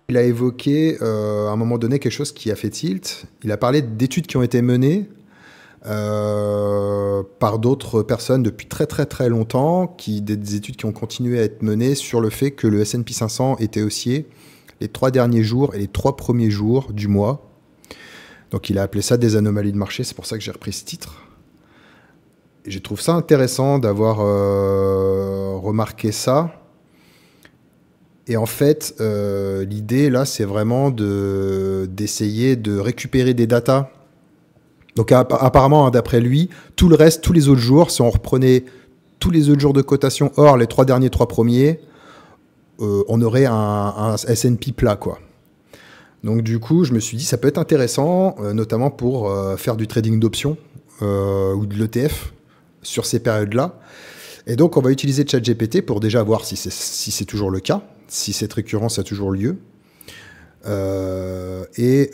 Il a évoqué à un moment donné quelque chose qui a fait tilt. Il a parlé d'études qui ont été menées par d'autres personnes depuis très très très longtemps, des études qui ont continué à être menées sur le fait que le S&P 500 était haussier les 3 derniers jours et les 3 premiers jours du mois. Donc il a appelé ça des anomalies de marché, c'est pour ça que j'ai repris ce titre. Et je trouve ça intéressant d'avoir remarqué ça. Et en fait, l'idée là, c'est vraiment d'essayer de récupérer des datas. Donc apparemment, hein, d'après lui, tout le reste, tous les autres jours, si on reprenait tous les autres jours de cotation hors les 3 premiers, on aurait un S&P plat, quoi. Donc du coup, je me suis dit, ça peut être intéressant, notamment pour faire du trading d'options ou de l'ETF sur ces périodes-là. Et donc, on va utiliser ChatGPT pour déjà voir si c'est toujours le cas, si cette récurrence a toujours lieu, et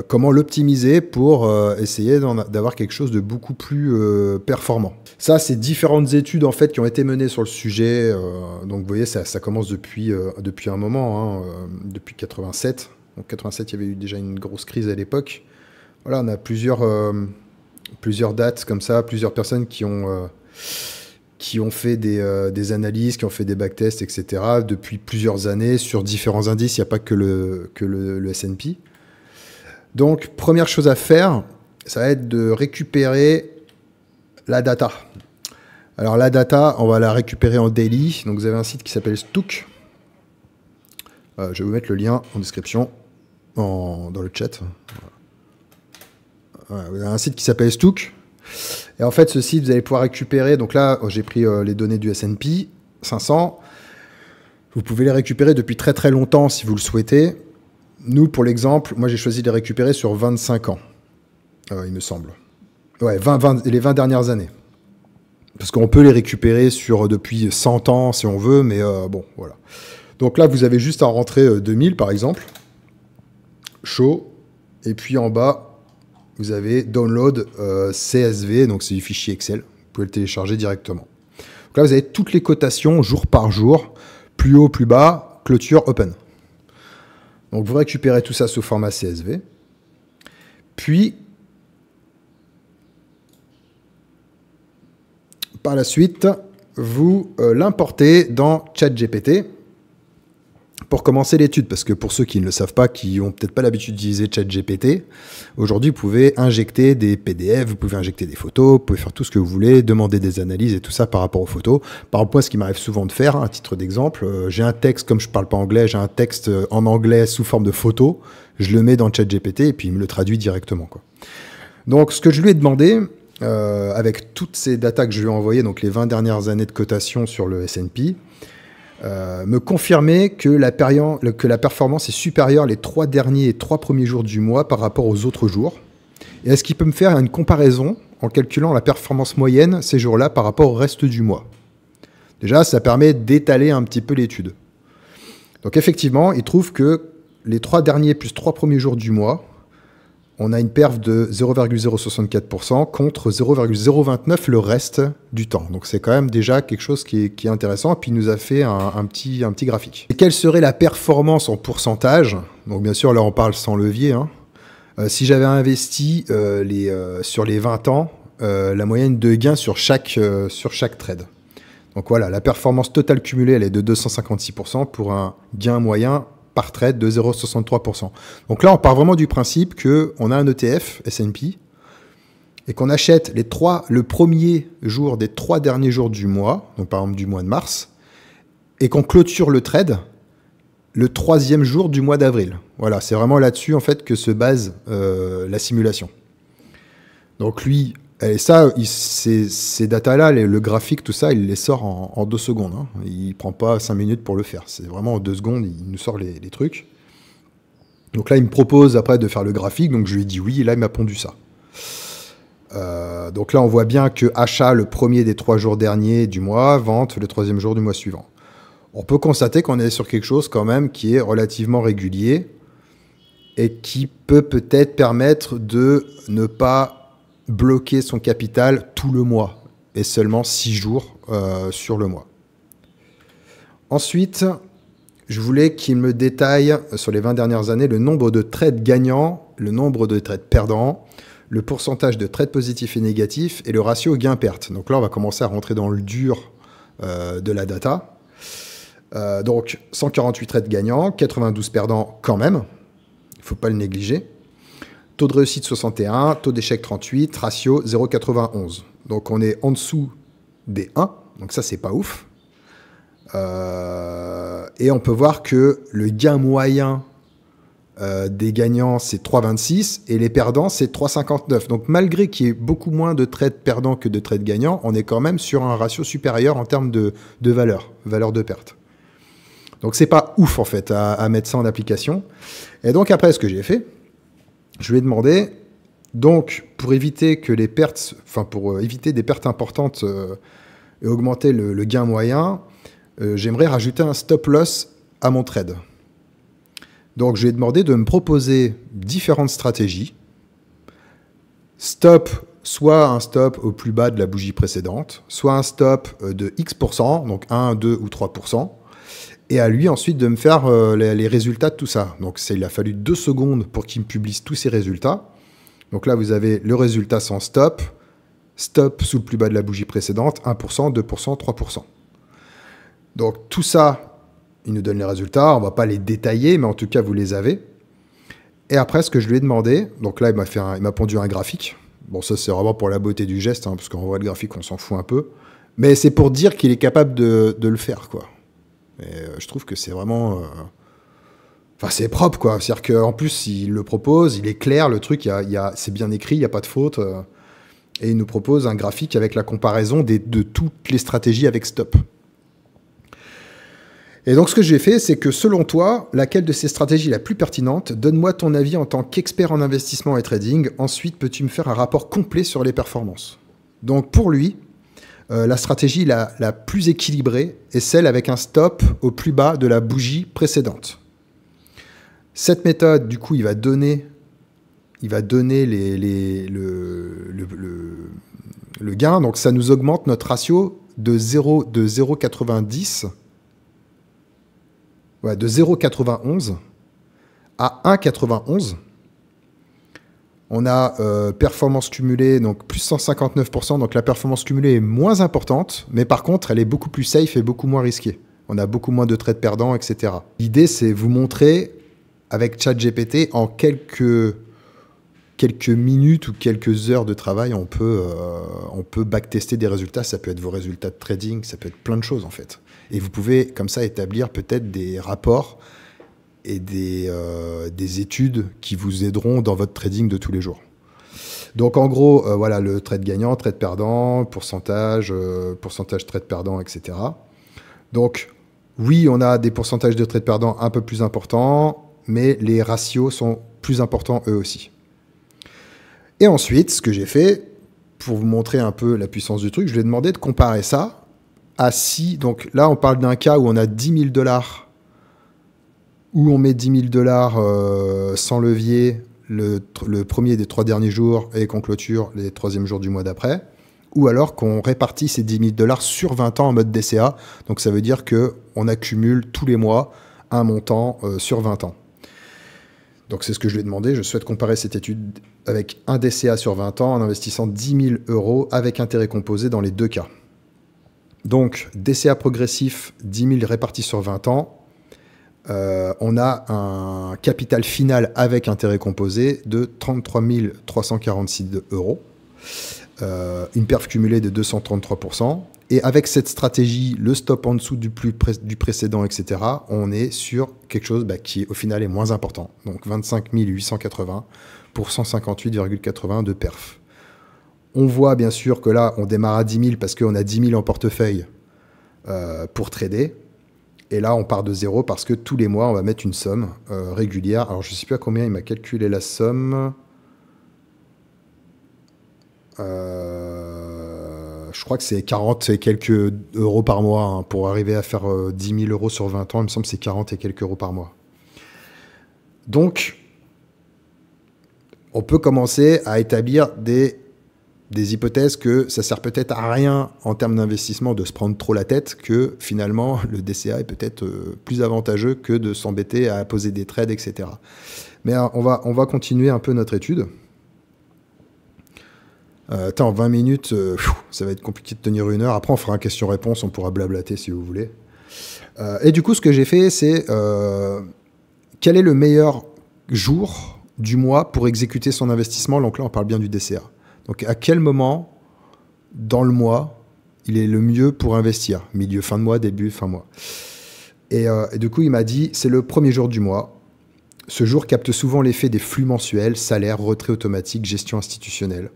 comment l'optimiser pour essayer d'avoir quelque chose de beaucoup plus performant. Ça, c'est différentes études en fait qui ont été menées sur le sujet. Donc, vous voyez, ça commence depuis un moment, hein, depuis 87. Donc, 87, il y avait eu déjà une grosse crise à l'époque. Voilà, on a plusieurs dates comme ça, plusieurs personnes qui ont fait des analyses, qui ont fait des backtests, etc. depuis plusieurs années sur différents indices. Il n'y a pas que le S&P. Donc, première chose à faire, ça va être de récupérer la data. Alors, la data, on va la récupérer en daily. Donc, vous avez un site qui s'appelle Stook. Je vais vous mettre le lien en description, dans le chat. Voilà, vous avez un site qui s'appelle Stook. Et en fait, ce site, vous allez pouvoir récupérer. Donc là, j'ai pris les données du S&P 500. Vous pouvez les récupérer depuis très très longtemps si vous le souhaitez. Nous, pour l'exemple, moi j'ai choisi de les récupérer sur 25 ans, il me semble. Ouais, les 20 dernières années. Parce qu'on peut les récupérer depuis 100 ans si on veut, mais bon, voilà. Donc là, vous avez juste à rentrer 2000 par exemple. Show. Et puis en bas, vous avez Download CSV, donc c'est du fichier Excel. Vous pouvez le télécharger directement. Donc là, vous avez toutes les cotations jour par jour, plus haut, plus bas, clôture, open. Donc vous récupérez tout ça sous format CSV. Puis, par la suite, vous l'importez dans ChatGPT pour commencer l'étude, parce que pour ceux qui ne le savent pas, qui n'ont peut-être pas l'habitude d'utiliser ChatGPT, aujourd'hui, vous pouvez injecter des PDF, vous pouvez injecter des photos, vous pouvez faire tout ce que vous voulez, demander des analyses et tout ça par rapport aux photos. Par exemple, moi, ce qui m'arrive souvent de faire, à titre d'exemple, j'ai un texte, comme je ne parle pas anglais, j'ai un texte en anglais sous forme de photo, je le mets dans ChatGPT et puis il me le traduit directement, quoi. Donc, ce que je lui ai demandé, avec toutes ces datas que je lui ai envoyées, donc les 20 dernières années de cotation sur le S&P, me confirmer que la performance est supérieure les 3 premiers jours du mois par rapport aux autres jours. Et est-ce qu'il peut me faire une comparaison en calculant la performance moyenne ces jours-là par rapport au reste du mois? Déjà, ça permet d'étaler un petit peu l'étude. Donc effectivement, il trouve que les 3 derniers plus 3 premiers jours du mois, on a une perf de 0,064% contre 0,029 le reste du temps. Donc c'est quand même déjà quelque chose qui est intéressant. Et puis il nous a fait un petit graphique. Et quelle serait la performance en pourcentage? Donc bien sûr, là on parle sans levier, hein. Si j'avais investi sur les 20 ans, la moyenne de gain sur chaque trade. Donc voilà, la performance totale cumulée, elle est de 256% pour un gain moyen par trade de 0,63%. Donc là, on part vraiment du principe qu'on a un ETF S&P et qu'on achète le premier jour des 3 derniers jours du mois, donc par exemple du mois de mars, et qu'on clôture le trade le 3e jour du mois d'avril. Voilà, c'est vraiment là-dessus en fait que se base la simulation. Donc lui, et ça, ces datas-là, le graphique, tout ça, il les sort en 2 secondes. Hein. Il ne prend pas 5 minutes pour le faire. C'est vraiment en 2 secondes, il nous sort les trucs. Donc là, il me propose après de faire le graphique. Donc je lui ai dit oui, et là, il m'a pondu ça. Donc là, on voit bien que achat le premier des 3 jours derniers du mois, vente le 3e jour du mois suivant. On peut constater qu'on est sur quelque chose quand même qui est relativement régulier et qui peut peut-être permettre de ne pas bloquer son capital tout le mois et seulement 6 jours sur le mois. Ensuite, je voulais qu'il me détaille sur les 20 dernières années le nombre de trades gagnants, le nombre de trades perdants, le pourcentage de trades positifs et négatifs et le ratio gain-perte. Donc là, on va commencer à rentrer dans le dur de la data. Donc 148 trades gagnants, 92 perdants quand même, il ne faut pas le négliger. Taux de réussite 61, taux d'échec 38, ratio 0,91. Donc on est en dessous des 1, donc ça c'est pas ouf. Et on peut voir que le gain moyen des gagnants c'est 3,26 et les perdants c'est 3,59. Donc malgré qu'il y ait beaucoup moins de trades perdants que de trades gagnants, on est quand même sur un ratio supérieur en termes de valeur de perte. Donc c'est pas ouf en fait à mettre ça en application. Et donc après ce que j'ai fait, je lui ai demandé, donc pour éviter que les pertes, pour éviter des pertes importantes et augmenter le gain moyen, j'aimerais rajouter un stop loss à mon trade. Donc je lui ai demandé de me proposer différentes stratégies. Stop, soit un stop au plus bas de la bougie précédente, soit un stop de X%, donc 1, 2 ou 3%. Et à lui ensuite de me faire les résultats de tout ça. Donc il a fallu 2 secondes pour qu'il me publie tous ces résultats. Donc là vous avez le résultat sans stop, stop sous le plus bas de la bougie précédente, 1%, 2%, 3%. Donc tout ça, il nous donne les résultats, on ne va pas les détailler, mais en tout cas vous les avez. Et après ce que je lui ai demandé, donc là il m'a pondu un graphique. Bon ça c'est vraiment pour la beauté du geste, parce qu'en vrai le graphique on s'en fout un peu. Mais c'est pour dire qu'il est capable de le faire quoi. Et je trouve que c'est vraiment... c'est propre, quoi. C'est-à-dire qu'en plus, il le propose, il est clair, le truc, c'est bien écrit, il n'y a pas de faute. Et il nous propose un graphique avec la comparaison de toutes les stratégies avec stop. Et donc, ce que j'ai fait, c'est que selon toi, laquelle de ces stratégies est la plus pertinente? Donne-moi ton avis en tant qu'expert en investissement et trading. Ensuite, peux-tu me faire un rapport complet sur les performances? Donc, pour lui... la stratégie la plus équilibrée est celle avec un stop au plus bas de la bougie précédente. Cette méthode, du coup, il va donner le gain. Donc, ça nous augmente notre ratio de 0,90, de 0,91 à 1,91. On a performance cumulée, donc plus 159%, donc la performance cumulée est moins importante, mais par contre, elle est beaucoup plus safe et beaucoup moins risquée. On a beaucoup moins de trades perdants, etc. L'idée, c'est vous montrer, avec ChatGPT, en quelques minutes ou quelques heures de travail, on peut backtester des résultats. Ça peut être vos résultats de trading, ça peut être plein de choses, en fait. Et vous pouvez, comme ça, établir peut-être des rapports et des études qui vous aideront dans votre trading de tous les jours. Donc en gros, voilà le trade gagnant, trade perdant, pourcentage trade perdant, etc. Donc oui, on a des pourcentages de trade perdant un peu plus importants, mais les ratios sont plus importants eux aussi. Et ensuite, ce que j'ai fait, pour vous montrer un peu la puissance du truc, je lui ai demandé de comparer ça à donc là on parle d'un cas où on a 10 000 $, où on met 10 000 $ sans levier le premier des 3 derniers jours et qu'on clôture les 3e jours du mois d'après, ou alors qu'on répartit ces 10 000 $ sur 20 ans en mode DCA. Donc ça veut dire qu'on accumule tous les mois un montant sur 20 ans. Donc c'est ce que je lui ai demandé. Je souhaite comparer cette étude avec un DCA sur 20 ans en investissant 10 000 € avec intérêt composé dans les 2 cas. Donc DCA progressif, 10 000 répartis sur 20 ans. On a un capital final avec intérêt composé de 33 346 €, une perf cumulée de 233%. Et avec cette stratégie, le stop en dessous du précédent, etc., on est sur quelque chose qui, au final, est moins important. Donc 25 880 pour 158,80 de perf. On voit bien sûr que là, on démarre à 10 000 parce qu'on a 10 000 en portefeuille pour trader. Et là, on part de 0 parce que tous les mois, on va mettre une somme régulière. Alors, je ne sais plus à combien il m'a calculé la somme. Je crois que c'est 40 et quelques euros par mois hein, pour arriver à faire 10 000 euros sur 20 ans. Il me semble que c'est 40 et quelques euros par mois. Donc, on peut commencer à établir des hypothèses que ça sert peut-être à rien en termes d'investissement de se prendre trop la tête, que finalement le DCA est peut-être plus avantageux que de s'embêter à poser des trades, etc. Mais on va continuer un peu notre étude. Attends, 20 minutes, ça va être compliqué de tenir une heure. Après, on fera un question-réponse, on pourra blablater si vous voulez. Et du coup, ce que j'ai fait, c'est quel est le meilleur jour du mois pour exécuter son investissement. Donc là, on parle bien du DCA. Donc à quel moment dans le mois il est le mieux pour investir? Milieu, fin de mois, début, fin de mois. Et du coup, il m'a dit, c'est le premier jour du mois. Ce jour capte souvent l'effet des flux mensuels, salaire, retrait automatique, gestion institutionnelle.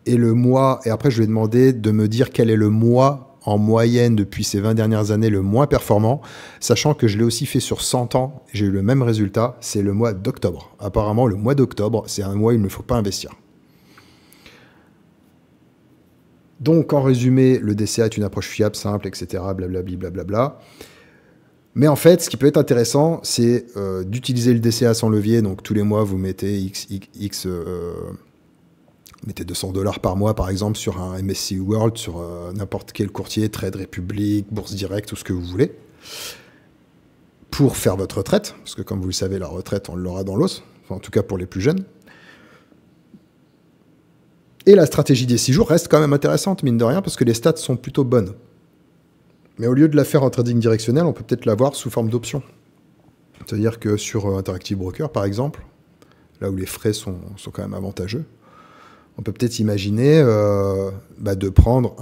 Et le mois, et après je lui ai demandé de me dire quel est le mois en moyenne depuis ces 20 dernières années le moins performant, sachant que je l'ai aussi fait sur 100 ans, j'ai eu le même résultat, c'est le mois d'octobre. Apparemment, le mois d'octobre, c'est un mois où il ne faut pas investir. Donc, en résumé, le DCA est une approche fiable, simple, etc., blablabli, blablabla. Mais en fait, ce qui peut être intéressant, c'est d'utiliser le DCA sans levier. Donc, tous les mois, vous mettez mettez $200 par mois, par exemple, sur un MSCI World, sur n'importe quel courtier, Trade Republic, Bourse Direct, tout ce que vous voulez, pour faire votre retraite. Parce que, comme vous le savez, la retraite, on l'aura dans l'os. Enfin, en tout cas, pour les plus jeunes. Et la stratégie des 6 jours reste quand même intéressante, mine de rien, parce que les stats sont plutôt bonnes. Mais au lieu de la faire en trading directionnel, on peut peut-être l'avoir sous forme d'option. C'est-à-dire que sur Interactive Broker, par exemple, là où les frais sont quand même avantageux, on peut peut-être imaginer de prendre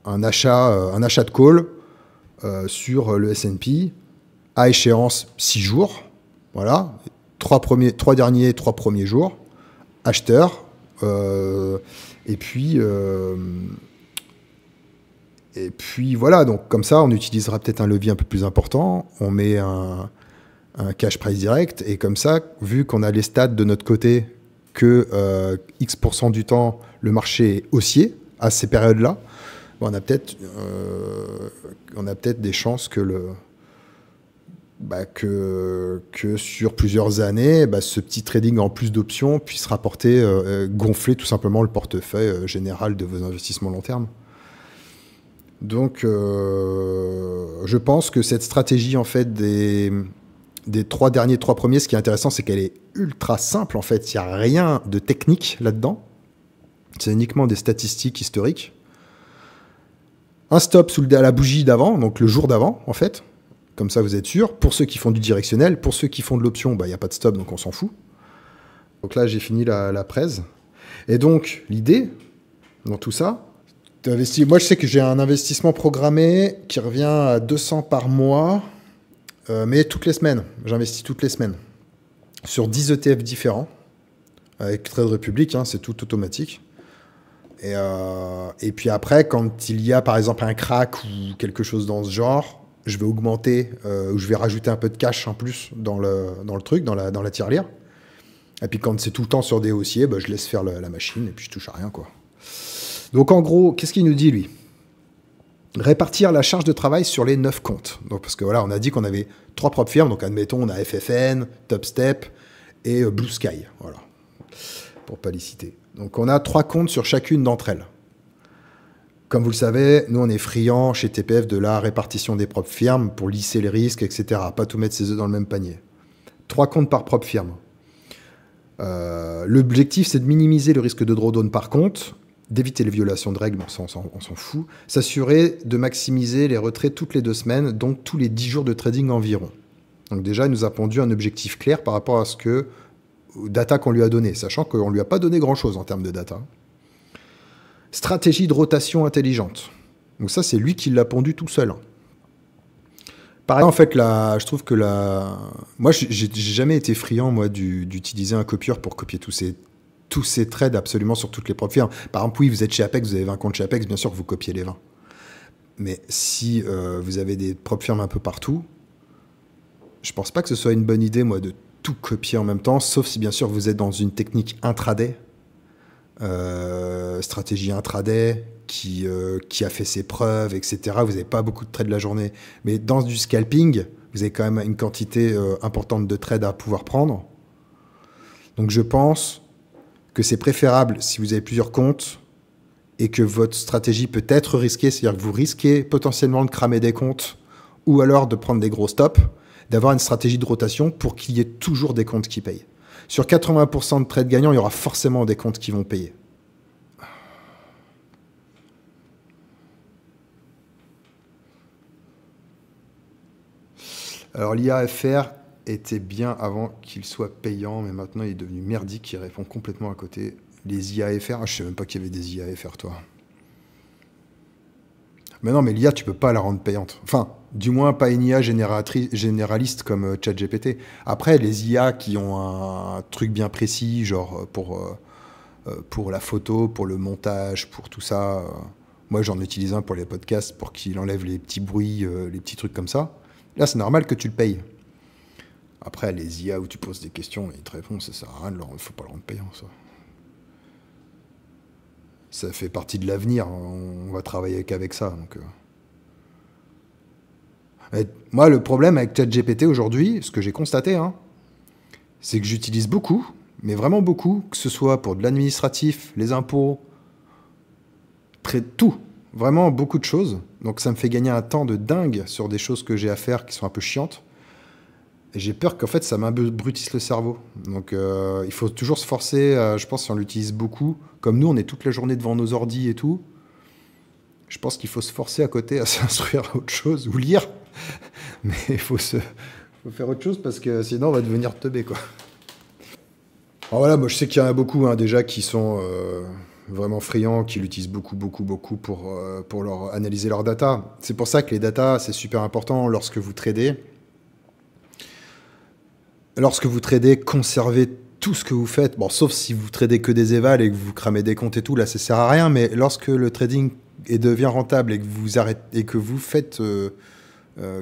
un achat de call sur le S&P à échéance 6 jours. Voilà, 3 premiers jours, acheteur, et puis voilà, donc comme ça, on utilisera peut-être un levier un peu plus important, on met un cash price direct, et comme ça, vu qu'on a les stats de notre côté, que X% du temps, le marché est haussier à ces périodes-là, on a peut-être des chances que sur plusieurs années, ce petit trading en plus d'options puisse rapporter, gonfler tout simplement le portefeuille général de vos investissements long terme. Donc, je pense que cette stratégie, en fait, des 3 premiers, ce qui est intéressant, c'est qu'elle est ultra simple, en fait. Il n'y a rien de technique là-dedans. C'est uniquement des statistiques historiques. Un stop à la bougie d'avant, donc le jour d'avant, en fait. Comme ça, vous êtes sûr. Pour ceux qui font du directionnel, pour ceux qui font de l'option, il n'y a pas de stop, donc on s'en fout. Donc là, j'ai fini la presse. Et donc, l'idée, dans tout ça, moi, je sais que j'ai un investissement programmé qui revient à 200 par mois, mais toutes les semaines. J'investis toutes les semaines sur 10 ETF différents. Avec Trade Republic, c'est tout automatique. Et puis après, quand il y a par exemple un crack ou quelque chose dans ce genre, je vais augmenter, ou je vais rajouter un peu de cash en plus dans le truc, dans la tirelire. Et puis quand c'est tout le temps sur des haussiers, je laisse faire la machine et puis je touche à rien, quoi. Donc en gros, qu'est-ce qu'il nous dit, lui? Répartir la charge de travail sur les 9 comptes. Donc, parce que voilà, on a dit qu'on avait 3 propres firmes. Donc admettons, on a FFN, Topstep et Blue Sky. Voilà, pour pas les citer. Donc on a 3 comptes sur chacune d'entre elles. Comme vous le savez, nous on est friands chez TPF de la répartition des propres firmes pour lisser les risques, etc. Pas tout mettre ses œufs dans le même panier. 3 comptes par propre firme. L'objectif, c'est de minimiser le risque de drawdown par compte, d'éviter les violations de règles, on s'en fout, s'assurer de maximiser les retraits toutes les 2 semaines, donc tous les 10 jours de trading environ. Donc déjà, il nous a pondu un objectif clair par rapport à aux data qu'on lui a donné, sachant qu'on ne lui a pas donné grand-chose en termes de data. Stratégie de rotation intelligente. Donc ça, c'est lui qui l'a pondu tout seul. Pareil, en fait, je trouve que moi, j'ai jamais été friand, moi, d'utiliser un copieur pour copier tous ces trades absolument sur toutes les propres firmes. Par exemple, oui, vous êtes chez Apex, vous avez 20 comptes chez Apex, bien sûr que vous copiez les 20. Mais si vous avez des propres firmes un peu partout, je pense pas que ce soit une bonne idée, moi, de tout copier en même temps, sauf si bien sûr vous êtes dans une technique intraday, stratégie intraday, qui a fait ses preuves, etc. Vous n'avez pas beaucoup de trades de la journée. Mais dans du scalping, vous avez quand même une quantité importante de trades à pouvoir prendre. Donc je pense que c'est préférable si vous avez plusieurs comptes et que votre stratégie peut être risquée, c'est-à-dire que vous risquez potentiellement de cramer des comptes ou alors de prendre des gros stops, d'avoir une stratégie de rotation pour qu'il y ait toujours des comptes qui payent. Sur 80% de trades gagnants, il y aura forcément des comptes qui vont payer. Alors l'IAFR était bien avant qu'il soit payant, mais maintenant il est devenu merdique, il répond complètement à côté. Les IAFR, je ne sais même pas qu'il y avait des IAFR, toi. Mais non, mais l'IA, tu peux pas la rendre payante. Enfin, du moins pas une IA généraliste comme ChatGPT. Après, les IA qui ont un truc bien précis, genre pour la photo, pour le montage, pour tout ça. Moi, j'en utilise un pour les podcasts, pour qu'il enlève les petits bruits, les petits trucs comme ça. Là, c'est normal que tu le payes. Après, les IA où tu poses des questions et ils te répondent, ça sert à rien, il ne faut pas le rendre payant, ça. Ça fait partie de l'avenir, on va travailler qu'avec ça. Donc, moi, le problème avec ChatGPT aujourd'hui, ce que j'ai constaté, hein, c'est que j'utilise beaucoup, mais vraiment beaucoup, que ce soit pour de l'administratif, les impôts, tout, vraiment beaucoup de choses. Donc ça me fait gagner un temps de dingue sur des choses que j'ai à faire qui sont un peu chiantes. Et j'ai peur qu'en fait ça m'abrutisse le cerveau. Donc il faut toujours se forcer, je pense si on l'utilise beaucoup, comme nous on est toute la journée devant nos ordis et tout, je pense qu'il faut se forcer à côté à s'instruire à autre chose, ou lire. Mais il faut faire autre chose parce que sinon on va devenir teubé, quoi. Alors voilà, moi je sais qu'il y en a beaucoup hein, déjà qui sont vraiment friands, qui l'utilisent beaucoup pour analyser leurs data. C'est pour ça que les data, c'est super important lorsque vous tradez. Lorsque vous tradez, conservez tout ce que vous faites. Bon, sauf si vous tradez que des évals et que vous cramez des comptes et tout, là ça sert à rien. Mais lorsque le trading devient rentable et que vous arrêtez et que vous faites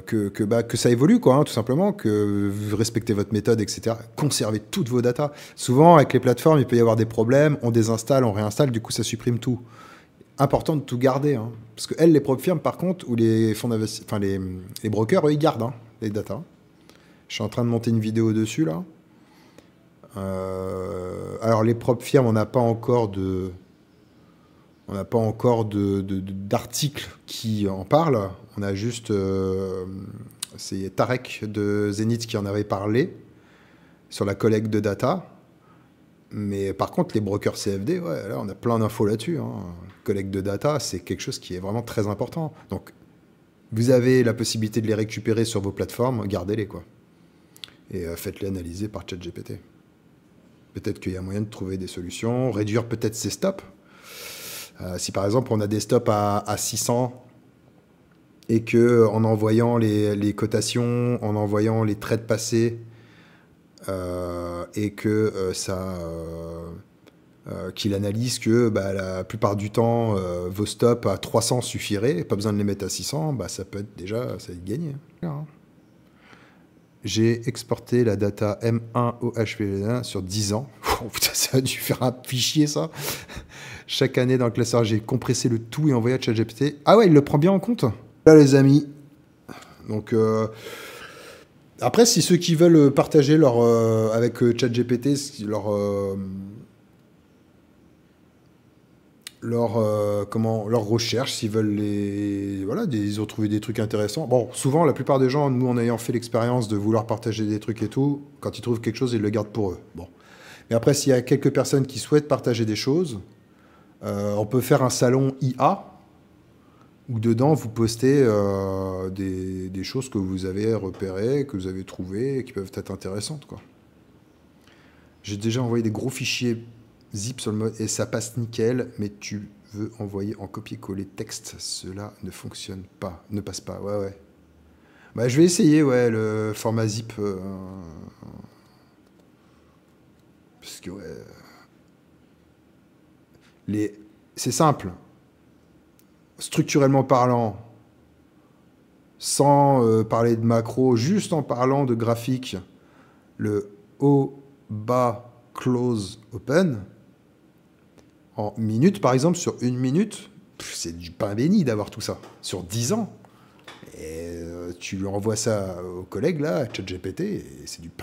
que ça évolue, quoi, hein, tout simplement, que vous respectez votre méthode, etc. Conservez toutes vos datas. Souvent, avec les plateformes, il peut y avoir des problèmes, on désinstalle, on réinstalle, du coup, ça supprime tout. Important de tout garder, hein. Parce que elles, les propres firmes, par contre, ou les fonds d'investissement, enfin les brokers, eux, ils gardent hein, les datas. Je suis en train de monter une vidéo dessus, là. Alors, les propres firmes, on n'a pas encore d'articles qui en parlent. On a juste... c'est Tarek de Zenith qui en avait parlé sur la collecte de data. Mais par contre, les brokers CFD, ouais, là, on a plein d'infos là-dessus. Hein. Collecte de data, c'est quelque chose qui est vraiment très important. Donc, vous avez la possibilité de les récupérer sur vos plateformes, gardez-les, quoi. Et faites-les analyser par ChatGPT. Peut-être qu'il y a moyen de trouver des solutions, réduire peut-être ses stops. Si par exemple on a des stops à 600 et que en envoyant les cotations, en envoyant les trades passés et que qu'il analyse que la plupart du temps vos stops à 300 suffiraient, pas besoin de les mettre à 600, ça peut être déjà ça va être gagné. Hein. J'ai exporté la data M1 au HPV1 sur 10 ans. Oh, putain, ça a dû faire un fichier, ça. Chaque année, dans le classeur, j'ai compressé le tout et envoyé à ChatGPT. Ah ouais, il le prend bien en compte. Là, les amis. Donc, après, si ceux qui veulent partager avec ChatGPT leur recherche, s'ils veulent ils ont trouvé des trucs intéressants. Bon, souvent, la plupart des gens, nous, en ayant fait l'expérience de vouloir partager des trucs et tout, quand ils trouvent quelque chose, ils le gardent pour eux. Bon. Mais après, s'il y a quelques personnes qui souhaitent partager des choses, on peut faire un salon IA où dedans, vous postez des choses que vous avez repérées, que vous avez trouvées, et qui peuvent être intéressantes, quoi. J'ai déjà envoyé des gros fichiers zip sur le mode et ça passe nickel, mais tu veux envoyer en copier-coller texte, cela ne fonctionne pas, ne passe pas. Ouais. Je vais essayer, ouais, le format zip. Parce que, ouais. C'est simple. Structurellement parlant, sans parler de macro, juste en parlant de graphique, le au bas close open en minutes, par exemple, sur 1 minute, c'est du pain béni d'avoir tout ça. Sur 10 ans, et tu lui envoies ça aux collègues, là, à ChatGPT, et c'est du pain